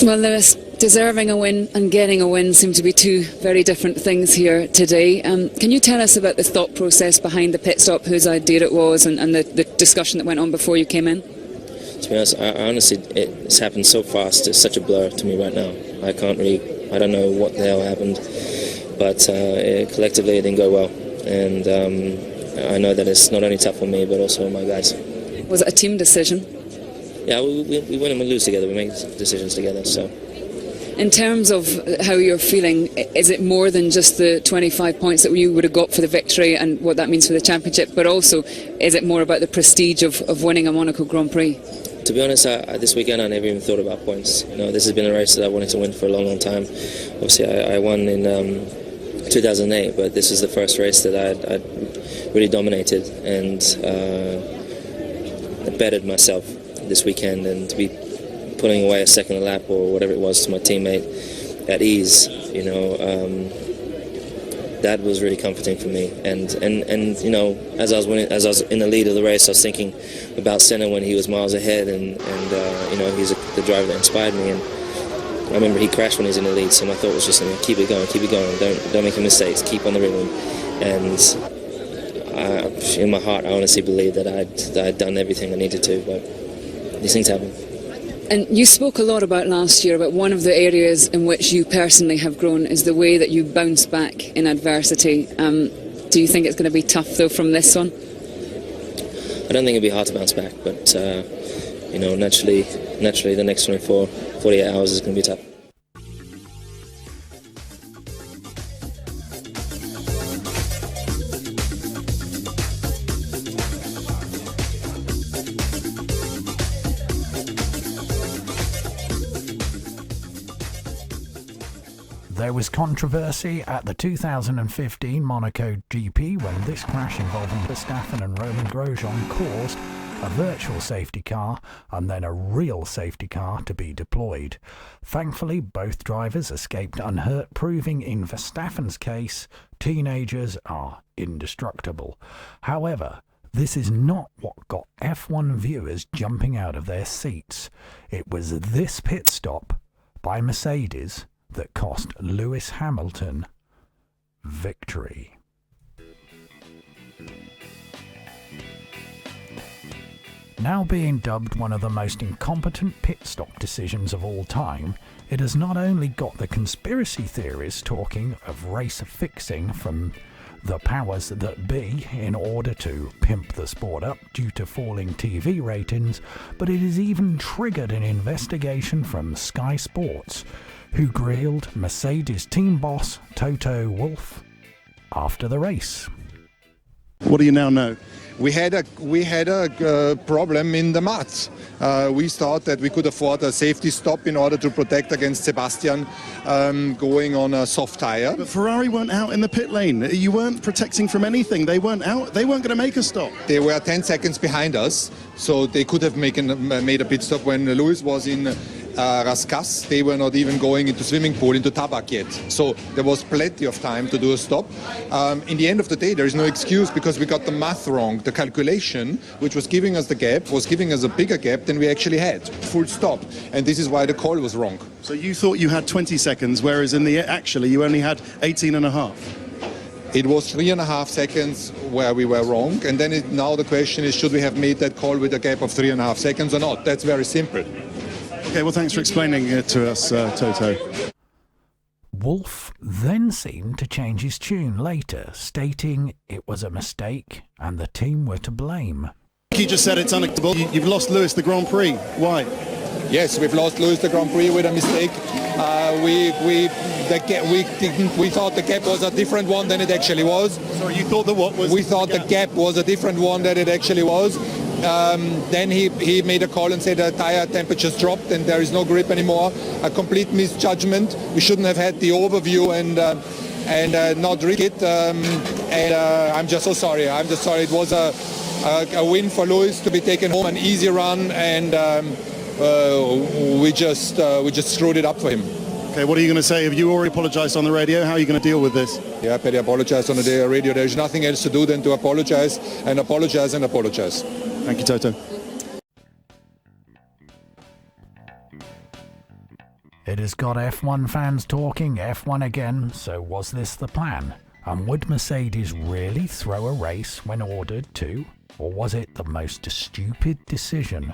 Well, Lewis, deserving a win and getting a win seem to be two very different things here today. Can you tell us about the thought process behind the pit stop, whose idea it was, and the discussion that went on before you came in? To be honest, I honestly, it's happened so fast. It's such a blur to me right now. I don't know what the hell happened, but collectively it didn't go well. And I know that it's not only tough on me, but also on my guys. Was it a team decision? Yeah, we win and we lose together. We make decisions together. So, in terms of how you're feeling, is it more than just the 25 points that you would have got for the victory and what that means for the championship, but also is it more about the prestige of winning a Monaco Grand Prix? To be honest, this weekend I never even thought about points. You know, this has been a race that I wanted to win for a long, long time. Obviously, I won in 2008, but this is the first race that I really dominated and bettered myself this weekend, and to be putting away a second lap or whatever it was to my teammate at ease, you know, that was really comforting for me. And you know, as I was in the lead of the race, I was thinking about Senna when he was miles ahead, and you know, he's the driver that inspired me. And I remember he crashed when he was in the lead, so my thought was just, keep it going, don't make any mistakes, keep on the rhythm. And in my heart, I honestly believe that I'd done everything I needed to, but these things happen. And you spoke a lot about last year, about one of the areas in which you personally have grown is the way that you bounce back in adversity. Do you think it's going to be tough, though, from this one? I don't think it'll be hard to bounce back, but, you know, naturally the next 48 hours is going to be tough. There was controversy at the 2015 Monaco GP when this crash involving Verstappen and Romain Grosjean caused a virtual safety car and then a real safety car to be deployed. Thankfully, both drivers escaped unhurt, proving in Verstappen's case, teenagers are indestructible. However, this is not what got F1 viewers jumping out of their seats. It was this pit stop by Mercedes that cost Lewis Hamilton victory. Now being dubbed one of the most incompetent pit stop decisions of all time, it has not only got the conspiracy theories talking of race fixing from the powers that be in order to pimp the sport up due to falling TV ratings, but it has even triggered an investigation from Sky Sports, who grilled Mercedes team boss Toto Wolff after the race. What do you now know? We had a problem in the mats. We thought that we could afford a safety stop in order to protect against Sebastian going on a soft tire. But Ferrari weren't out in the pit lane. You weren't protecting from anything. They weren't out. They weren't going to make a stop. They were 10 seconds behind us, so they could have made a pit stop. When Lewis was in Rascasse, they were not even going into swimming pool, into Tabac yet. So there was plenty of time to do a stop. In the end of the day, there is no excuse because we got the math wrong. The calculation, which was giving us the gap, was giving us a bigger gap than we actually had. Full stop. And this is why the call was wrong. So you thought you had 20 seconds, whereas actually you only had 18 and a half. It was 3.5 seconds where we were wrong. And then now the question is, should we have made that call with a gap of 3.5 seconds or not? That's very simple. Okay, well, thanks for explaining it to us, Toto. Wolff then seemed to change his tune later, stating it was a mistake and the team were to blame. You just said it's unacceptable. You've lost Lewis the Grand Prix. Why? Yes, we've lost Lewis the Grand Prix with a mistake. We thought the gap was a different one than it actually was. Sorry, you thought that what was? We thought the gap was a different one than it actually was. Then he made a call and said the tire temperatures dropped and there is no grip anymore. A complete misjudgment. We shouldn't have had the overview and not risk it. I'm just so sorry. I'm just sorry. It was a win for Lewis to be taken home, an easy run, and we just screwed it up for him. Okay, what are you going to say? Have you already apologized on the radio? How are you going to deal with this? Yeah, Paddy apologized on the radio. There's nothing else to do than to apologize and apologize and apologize. Thank you, Toto. It has got F1 fans talking F1 again, so was this the plan? And would Mercedes really throw a race when ordered to? Or was it the most stupid decision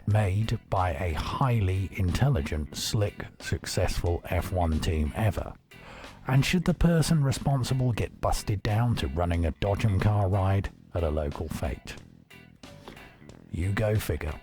made by a highly intelligent, slick, successful F1 team ever? And should the person responsible get busted down to running a dodgem car ride at a local fete? You go figure.